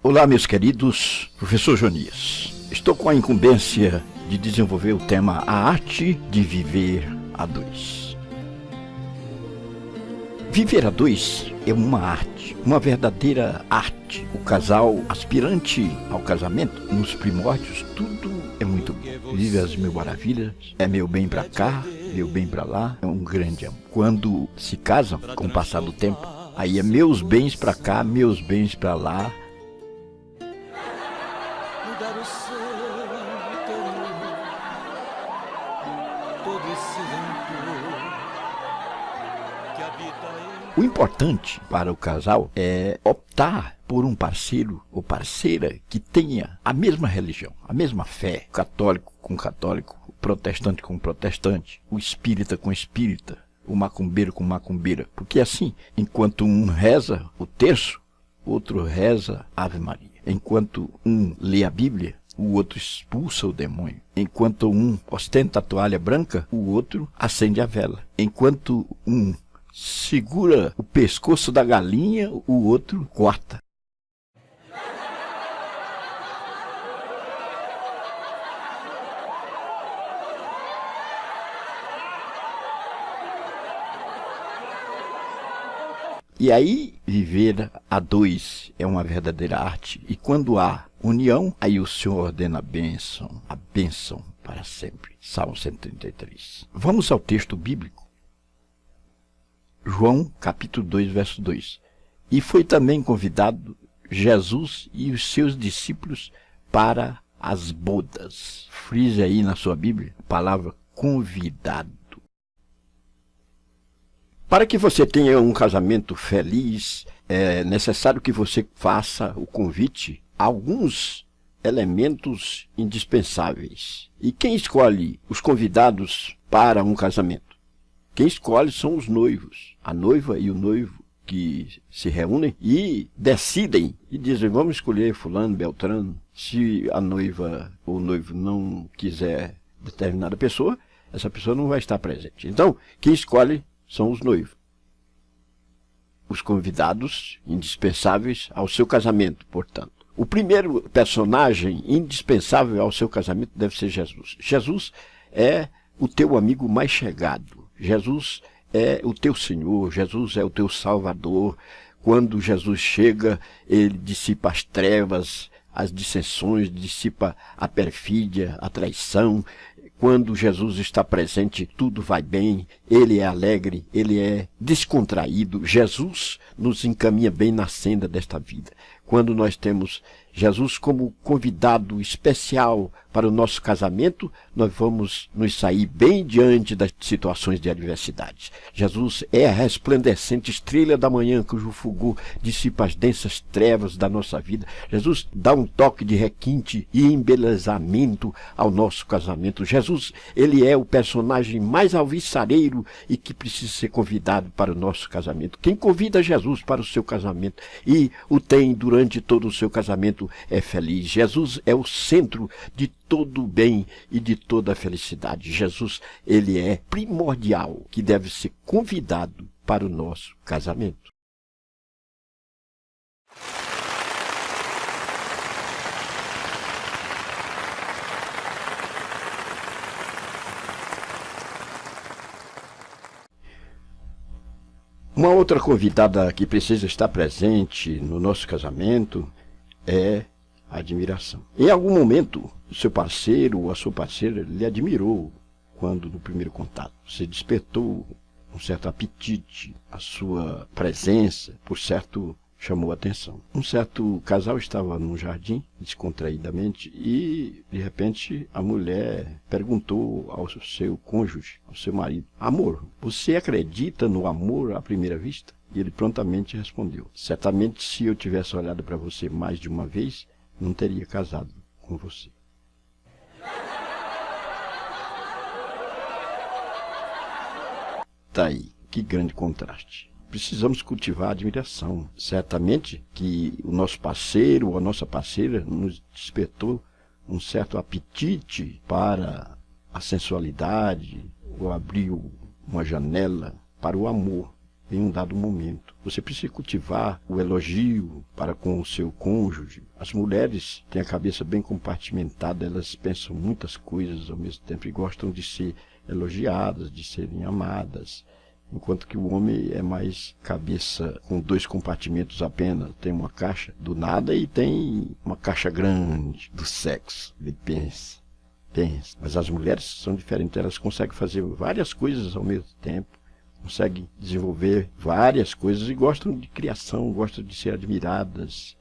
Olá, meus queridos, professor Jonias. Estou com a incumbência de desenvolver o tema A Arte de Viver a Dois. Viver a dois é uma arte, uma verdadeira arte. O casal aspirante ao casamento, nos primórdios, tudo é muito bom. Vive as mil maravilhas, é meu bem pra cá, meu bem pra lá, é um grande amor. Quando se casam, com o passar do tempo, aí é meus bens pra cá, meus bens pra lá. O importante para o casal é optar por um parceiro ou parceira que tenha a mesma religião, a mesma fé, católico com católico, o protestante com protestante, o espírita com espírita, o macumbeiro com macumbeira. Porque assim, enquanto um reza o terço, o outro reza Ave Maria. Enquanto um lê a Bíblia, o outro expulsa o demônio. Enquanto um ostenta a toalha branca, o outro acende a vela. Enquanto um segura o pescoço da galinha, o outro corta. E aí, viver a dois é uma verdadeira arte. E quando há união, aí o Senhor ordena a bênção para sempre. Salmo 133. Vamos ao texto bíblico. João, capítulo 2, verso 2. E foi também convidado Jesus e os seus discípulos para as bodas. Frise aí na sua Bíblia a palavra convidado. Para que você tenha um casamento feliz, é necessário que você faça o convite a alguns elementos indispensáveis. E quem escolhe os convidados para um casamento? Quem escolhe são os noivos, a noiva e o noivo que se reúnem e decidem e dizem, vamos escolher fulano, beltrano. Se a noiva ou o noivo não quiser determinada pessoa, essa pessoa não vai estar presente. Então, quem escolhe são os noivos. Os convidados indispensáveis ao seu casamento, portanto. O primeiro personagem indispensável ao seu casamento deve ser Jesus. Jesus é o teu amigo mais chegado. Jesus é o teu Senhor, Jesus é o teu Salvador. Quando Jesus chega, ele dissipa as trevas, as dissensões, dissipa a perfídia, a traição. Quando Jesus está presente, tudo vai bem, ele é alegre, ele é descontraído. Jesus nos encaminha bem na senda desta vida. Quando nós temos Jesus como convidado especial para o nosso casamento, nós vamos nos sair bem diante das situações de adversidade. Jesus é a resplandecente estrela da manhã, cujo fulgor dissipa as densas trevas da nossa vida. Jesus dá um toque de requinte e embelezamento ao nosso casamento. Jesus, ele é o personagem mais alvissareiro e que precisa ser convidado para o nosso casamento. Quem convida Jesus para o seu casamento e o tem durante todo o seu casamento é feliz. Jesus é o centro de todo o bem e de toda a felicidade. Jesus, ele é primordial, que deve ser convidado para o nosso casamento. Uma outra convidada que precisa estar presente no nosso casamento é a admiração. Em algum momento, o seu parceiro ou a sua parceira lhe admirou quando no primeiro contato. Você despertou um certo apetite, a sua presença, por certo, chamou a atenção. Um certo casal estava num jardim, descontraídamente, e, de repente, a mulher perguntou ao seu cônjuge, ao seu marido, amor, você acredita no amor à primeira vista? E ele prontamente respondeu, certamente se eu tivesse olhado para você mais de uma vez, não teria casado com você. Tá aí, que grande contraste. Precisamos cultivar a admiração. Certamente que o nosso parceiro ou a nossa parceira nos despertou um certo apetite para a sensualidade ou abriu uma janela para o amor. em um dado momento. Você precisa cultivar o elogio para com o seu cônjuge. As mulheres têm a cabeça bem compartimentada, elas pensam muitas coisas ao mesmo tempo e gostam de ser elogiadas, de serem amadas. Enquanto que o homem é mais cabeça com 2 compartimentos apenas. Tem uma caixa do nada e tem uma caixa grande do sexo. Ele pensa. Mas as mulheres são diferentes, elas conseguem fazer várias coisas ao mesmo tempo, conseguem desenvolver várias coisas e gostam de criação, gostam de ser admiradas.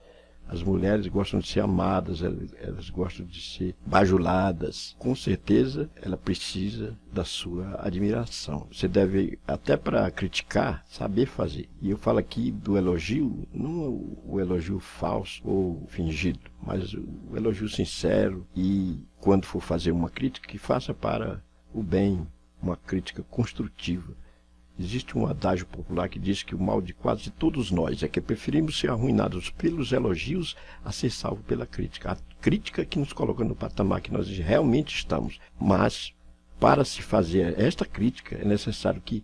As mulheres gostam de ser amadas, elas gostam de ser bajuladas. Com certeza, ela precisa da sua admiração. Você deve, até para criticar, saber fazer. E eu falo aqui do elogio, não o elogio falso ou fingido, mas o elogio sincero. E quando for fazer uma crítica, que faça para o bem, uma crítica construtiva. Existe um adágio popular que diz que o mal de quase todos nós é que preferimos ser arruinados pelos elogios a ser salvo pela crítica. A crítica que nos coloca no patamar que nós realmente estamos. Mas, para se fazer esta crítica, é necessário que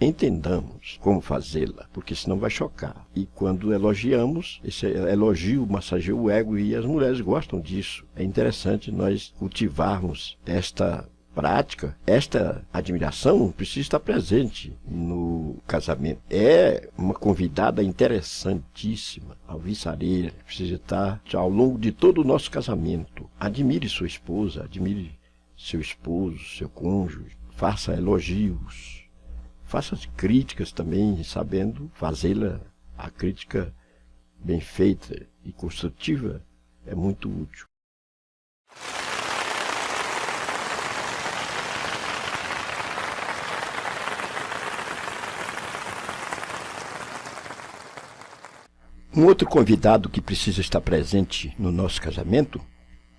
entendamos como fazê-la, porque senão vai chocar. E quando elogiamos, esse elogio massageia o ego e as mulheres gostam disso. É interessante nós cultivarmos esta prática, esta admiração precisa estar presente no casamento. É uma convidada interessantíssima, alvissareira, precisa estar ao longo de todo o nosso casamento. Admire sua esposa, admire seu esposo, seu cônjuge, faça elogios, faça críticas também, sabendo fazê-la. A crítica bem feita e construtiva é muito útil. Um outro convidado que precisa estar presente no nosso casamento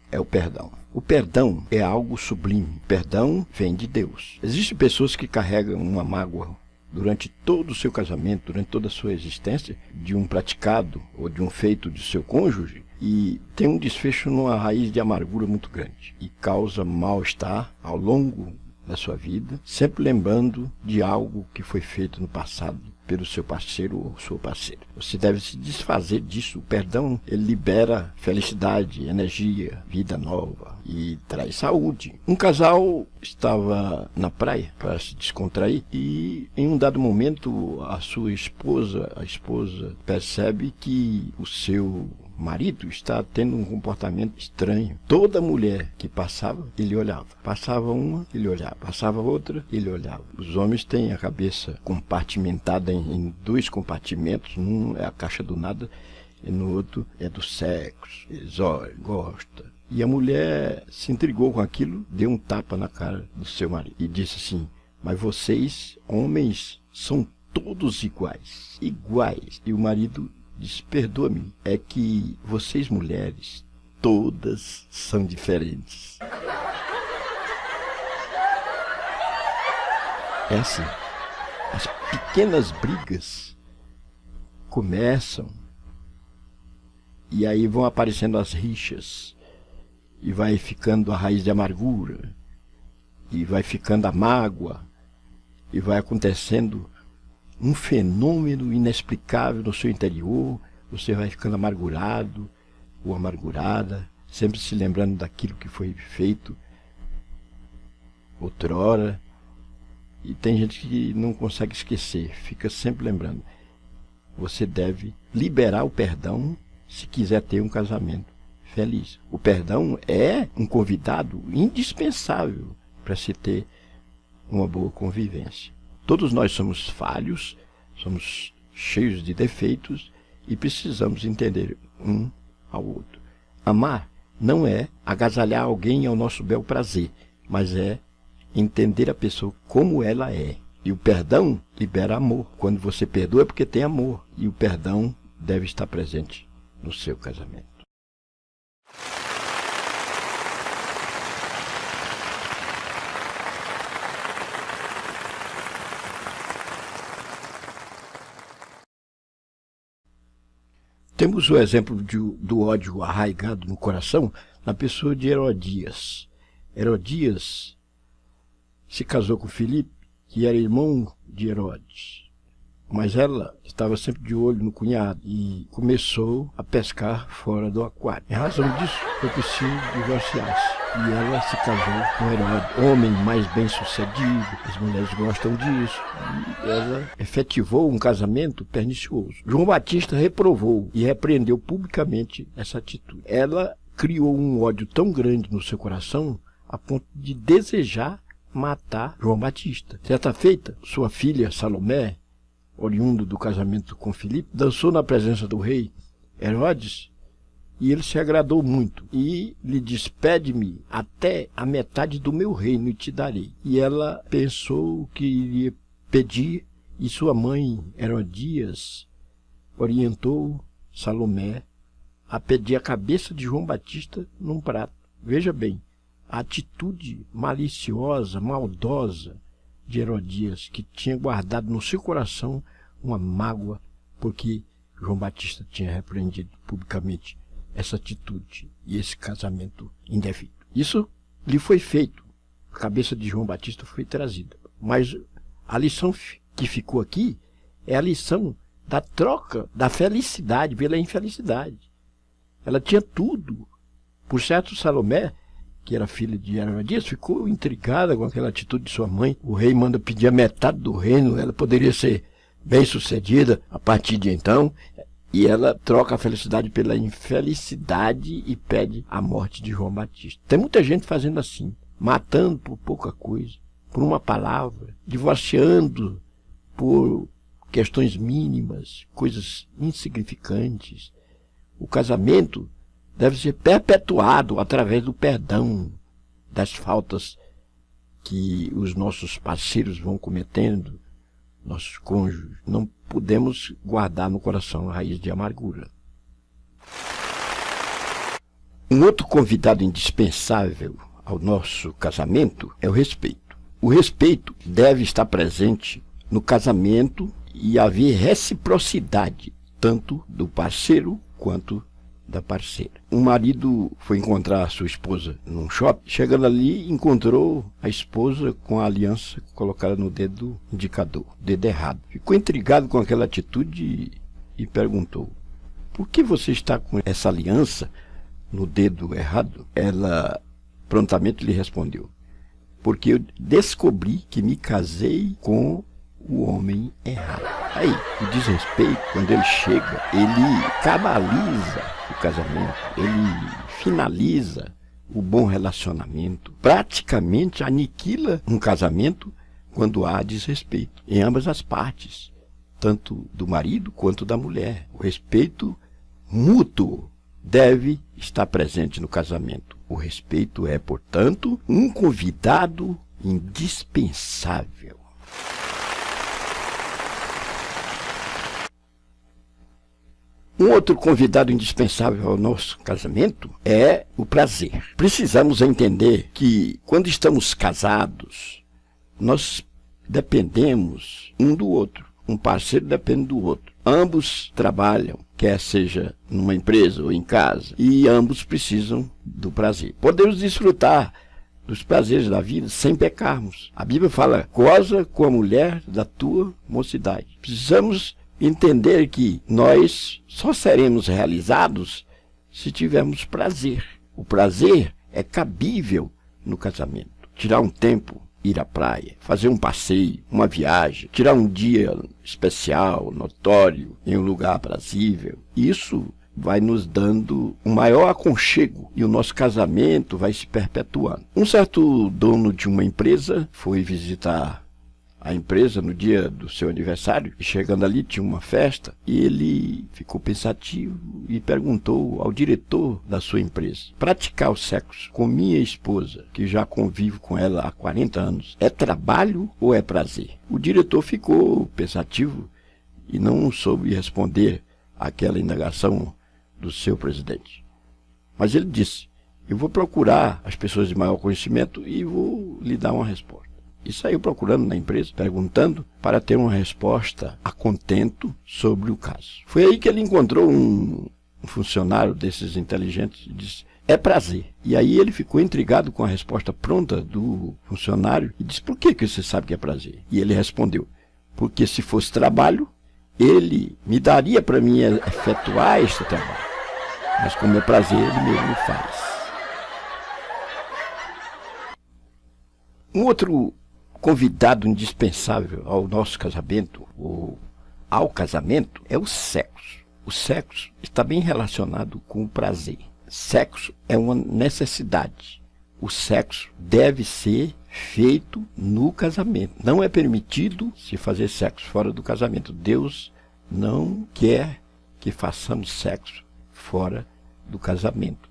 é o perdão. O perdão é algo sublime. O perdão vem de Deus. Existem pessoas que carregam uma mágoa durante todo o seu casamento, durante toda a sua existência, de um praticado ou de um feito de seu cônjuge, e tem um desfecho numa raiz de amargura muito grande e causa mal-estar ao longo da sua vida, sempre lembrando de algo que foi feito no passado pelo seu parceiro ou sua parceira. Você deve se desfazer disso. O perdão, ele libera felicidade, energia, vida nova e traz saúde. Um casal estava na praia para se descontrair e em um dado momento a esposa percebe que o seu marido está tendo um comportamento estranho. Toda mulher que passava, ele olhava. Passava uma, ele olhava. Passava outra, ele olhava. Os homens têm a cabeça compartimentada em 2 compartimentos. Num é a caixa do nada e no outro é do sexo. Eles olham, gostam. E a mulher se intrigou com aquilo, deu um tapa na cara do seu marido e disse assim: mas vocês, homens, são todos iguais. Iguais. E o marido disse: perdoa-me, é que vocês mulheres, todas são diferentes. É assim, as pequenas brigas começam e aí vão aparecendo as rixas e vai ficando a raiz de amargura e vai ficando a mágoa e vai acontecendo um fenômeno inexplicável no seu interior. Você vai ficando amargurado ou amargurada, sempre se lembrando daquilo que foi feito outrora. E tem gente que não consegue esquecer, fica sempre lembrando. Você deve liberar o perdão se quiser ter um casamento feliz. O perdão é um convidado indispensável para se ter uma boa convivência. Todos nós somos falhos, somos cheios de defeitos e precisamos entender um ao outro. Amar não é agasalhar alguém ao nosso bel prazer, mas é entender a pessoa como ela é. E o perdão libera amor. Quando você perdoa é porque tem amor. E o perdão deve estar presente no seu casamento. Temos o exemplo do ódio arraigado no coração na pessoa de Herodias. Herodias se casou com Filipe, que era irmão de Herodes. Mas ela estava sempre de olho no cunhado e começou a pescar fora do aquário. Em razão disso, foi preciso divorciar-se. E ela se casou com Herodes, homem mais bem-sucedido, as mulheres gostam disso. E ela efetivou um casamento pernicioso. João Batista reprovou e repreendeu publicamente essa atitude. Ela criou um ódio tão grande no seu coração a ponto de desejar matar João Batista. Certa feita, sua filha Salomé, oriundo do casamento com Filipe, dançou na presença do rei Herodes e ele se agradou muito e lhe disse: pede-me até a metade do meu reino e te darei. E ela pensou que iria pedir e sua mãe Herodias orientou Salomé a pedir a cabeça de João Batista num prato. Veja bem, a atitude maliciosa, maldosa de Herodias, que tinha guardado no seu coração uma mágoa porque João Batista tinha repreendido publicamente essa atitude e esse casamento indevido. Isso lhe foi feito, a cabeça de João Batista foi trazida. Mas a lição que ficou aqui é a lição da troca da felicidade pela infelicidade. Ela tinha tudo. Por certo, Salomé, que era filha de Herodias, ficou intrigada com aquela atitude de sua mãe. O rei manda pedir a metade do reino, ela poderia ser bem-sucedida a partir de então, e ela troca a felicidade pela infelicidade e pede a morte de João Batista. Tem muita gente fazendo assim, matando por pouca coisa, por uma palavra, divorciando por questões mínimas, coisas insignificantes. O casamento deve ser perpetuado através do perdão das faltas que os nossos parceiros vão cometendo, nossos cônjuges. Não podemos guardar no coração a raiz de amargura. Um outro convidado indispensável ao nosso casamento é o respeito. O respeito deve estar presente no casamento e haver reciprocidade, tanto do parceiro quanto da parceira. Um marido foi encontrar a sua esposa num shopping. Chegando ali, encontrou a esposa com a aliança colocada no dedo indicador, dedo errado. Ficou intrigado com aquela atitude e perguntou: por que você está com essa aliança no dedo errado? Ela prontamente lhe respondeu: porque eu descobri que me casei com o homem errado. Aí, o desrespeito, quando ele chega, ele cabaliza o casamento, ele finaliza o bom relacionamento, praticamente aniquila um casamento quando há desrespeito em ambas as partes, tanto do marido quanto da mulher. O respeito mútuo deve estar presente no casamento. O respeito é, portanto, um convidado indispensável. Um outro convidado indispensável ao nosso casamento é o prazer. Precisamos entender que, quando estamos casados, nós dependemos um do outro. Um parceiro depende do outro. Ambos trabalham, quer seja numa empresa ou em casa, e ambos precisam do prazer. Podemos desfrutar dos prazeres da vida sem pecarmos. A Bíblia fala: goza com a mulher da tua mocidade. Precisamos entender que nós só seremos realizados se tivermos prazer. O prazer é cabível no casamento. Tirar um tempo, ir à praia, fazer um passeio, uma viagem, tirar um dia especial, notório, em um lugar aprazível. Isso vai nos dando um maior aconchego e o nosso casamento vai se perpetuando. Um certo dono de uma empresa foi visitar a empresa no dia do seu aniversário, e chegando ali tinha uma festa, e ele ficou pensativo e perguntou ao diretor da sua empresa: praticar o sexo com minha esposa, que já convivo com ela há 40 anos, é trabalho ou é prazer? O diretor ficou pensativo e não soube responder àquela indagação do seu presidente. Mas ele disse: eu vou procurar as pessoas de maior conhecimento e vou lhe dar uma resposta. E saiu procurando na empresa, perguntando, para ter uma resposta a contento sobre o caso. Foi aí que ele encontrou um funcionário desses inteligentes e disse: é prazer. E aí ele ficou intrigado com a resposta pronta do funcionário e disse: por que você sabe que é prazer? E ele respondeu: porque se fosse trabalho, ele me daria para mim efetuar este trabalho, mas com meu prazer ele mesmo faz. Um outro convidado indispensável ao nosso casamento, ou ao casamento, é o sexo. O sexo está bem relacionado com o prazer. Sexo é uma necessidade. O sexo deve ser feito no casamento. Não é permitido se fazer sexo fora do casamento. Deus não quer que façamos sexo fora do casamento.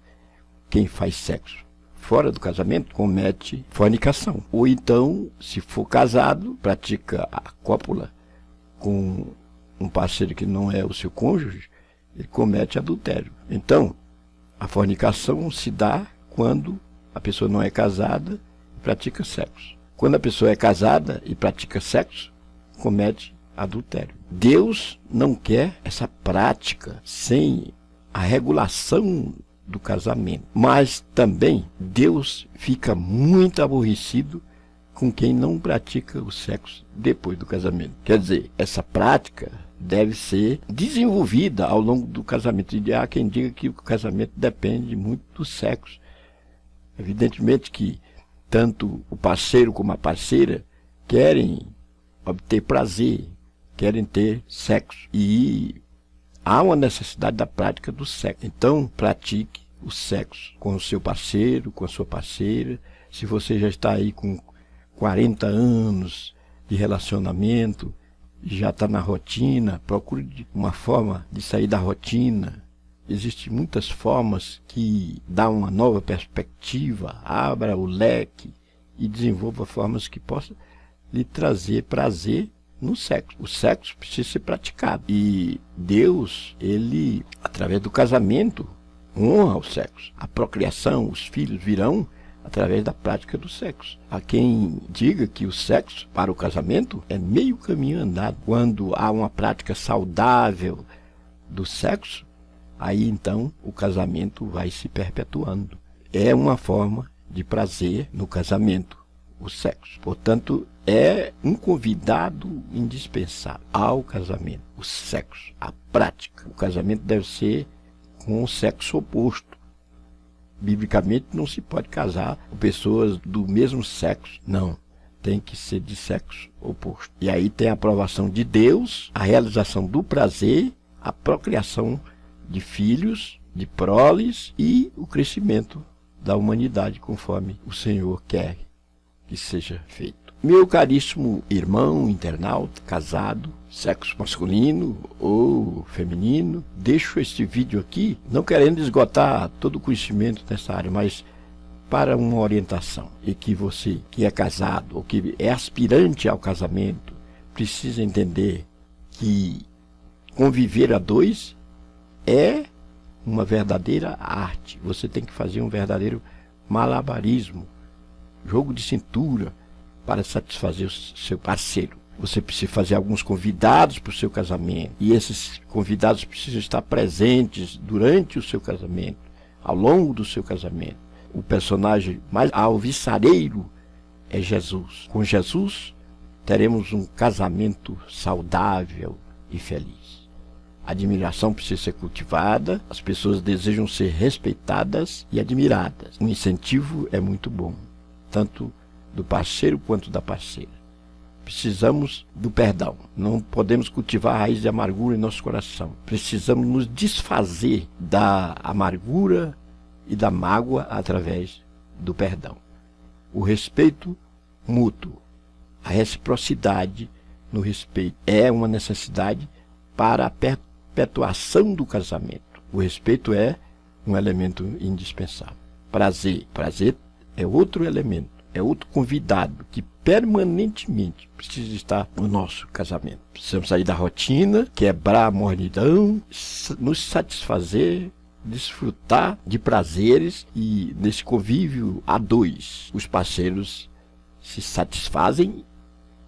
Quem faz sexo fora do casamento comete fornicação. Ou então, se for casado, pratica a cópula com um parceiro que não é o seu cônjuge, ele comete adultério. Então, a fornicação se dá quando a pessoa não é casada e pratica sexo. Quando a pessoa é casada e pratica sexo, comete adultério. Deus não quer essa prática sem a regulação do casamento. Mas também Deus fica muito aborrecido com quem não pratica o sexo depois do casamento. Quer dizer, essa prática deve ser desenvolvida ao longo do casamento. E há quem diga que o casamento depende muito do sexo. Evidentemente que tanto o parceiro como a parceira querem obter prazer, querem ter sexo. E há uma necessidade da prática do sexo. Então, pratique o sexo com o seu parceiro, com a sua parceira. Se você já está aí com 40 anos de relacionamento, já está na rotina, procure uma forma de sair da rotina. Existem muitas formas que dão uma nova perspectiva, abra o leque e desenvolva formas que possam lhe trazer prazer no sexo. O sexo precisa ser praticado. E Deus, ele, através do casamento, honra o sexo. A procriação, os filhos virão através da prática do sexo. Há quem diga que o sexo para o casamento é meio caminho andado. Quando há uma prática saudável do sexo, aí então o casamento vai se perpetuando. É uma forma de prazer no casamento, o sexo. Portanto, é um convidado indispensável ao casamento, o sexo, a prática. O casamento deve ser com o sexo oposto. Biblicamente não se pode casar com pessoas do mesmo sexo, não. Tem que ser de sexo oposto. E aí tem a aprovação de Deus, a realização do prazer, a procriação de filhos, de proles e o crescimento da humanidade conforme o Senhor quer que seja feito. Meu caríssimo irmão internauta, casado, sexo masculino ou feminino, deixo este vídeo aqui, não querendo esgotar todo o conhecimento nessa área, mas para uma orientação. E que você que é casado ou que é aspirante ao casamento, precisa entender que conviver a dois é uma verdadeira arte. Você tem que fazer um verdadeiro malabarismo, jogo de cintura, para satisfazer o seu parceiro. Você precisa fazer alguns convidados para o seu casamento. E esses convidados precisam estar presentes durante o seu casamento, ao longo do seu casamento. O personagem mais alvissareiro é Jesus. Com Jesus, teremos um casamento saudável e feliz. A admiração precisa ser cultivada, as pessoas desejam ser respeitadas e admiradas. O incentivo é muito bom, tanto do parceiro quanto da parceira. Precisamos do perdão. Não podemos cultivar a raiz de amargura em nosso coração. Precisamos nos desfazer da amargura e da mágoa através do perdão. O respeito mútuo, a reciprocidade no respeito é uma necessidade para a perpetuação do casamento. O respeito é um elemento indispensável. Prazer é outro elemento. É outro convidado que permanentemente precisa estar no nosso casamento. Precisamos sair da rotina, quebrar a mornidão, nos satisfazer, desfrutar de prazeres e nesse convívio a dois. Os parceiros se satisfazem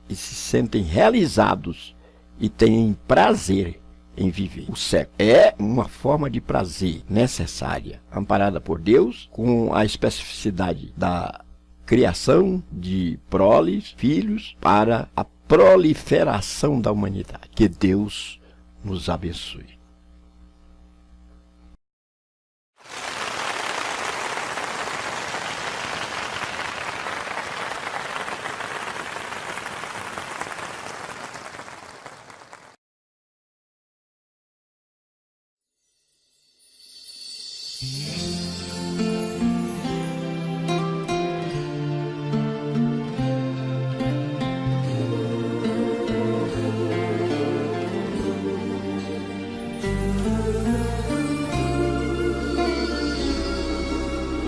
e se sentem realizados e têm prazer em viver. O sexo é uma forma de prazer necessária, amparada por Deus, com a especificidade da criação de proles, filhos, para a proliferação da humanidade. Que Deus nos abençoe.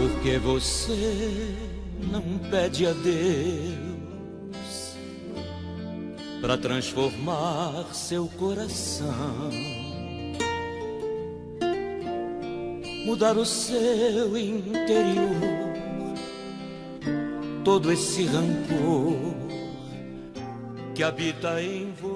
Por que você não pede a Deus para transformar seu coração, mudar o seu interior, todo esse rancor que habita em você?